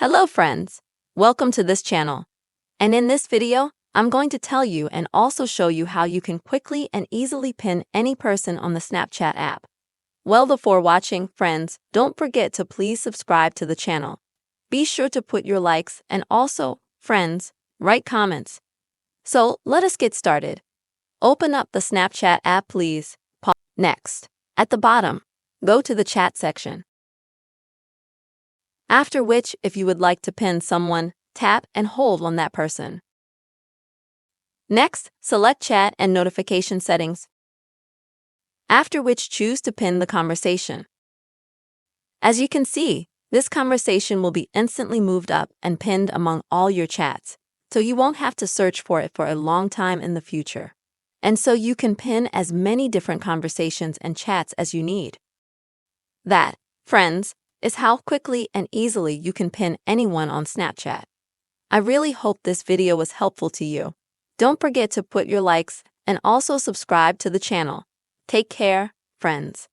Hello friends, welcome to this channel. And in this video, I'm going to tell you and also show you how you can quickly and easily pin any person on the Snapchat app. Well, before watching, friends, don't forget to please subscribe to the channel. Be sure to put your likes and also, friends, write comments. So let us get started. Open up the Snapchat app please. Next, at the bottom, go to the chat section. After which, if you would like to pin someone, tap and hold on that person. Next, select chat and notification settings. After which, choose to pin the conversation. As you can see, this conversation will be instantly moved up and pinned among all your chats, so you won't have to search for it for a long time in the future. And so you can pin as many different conversations and chats as you need. That, friends, is how quickly and easily you can pin anyone on Snapchat. I really hope this video was helpful to you. Don't forget to put your likes and also subscribe to the channel. Take care, friends.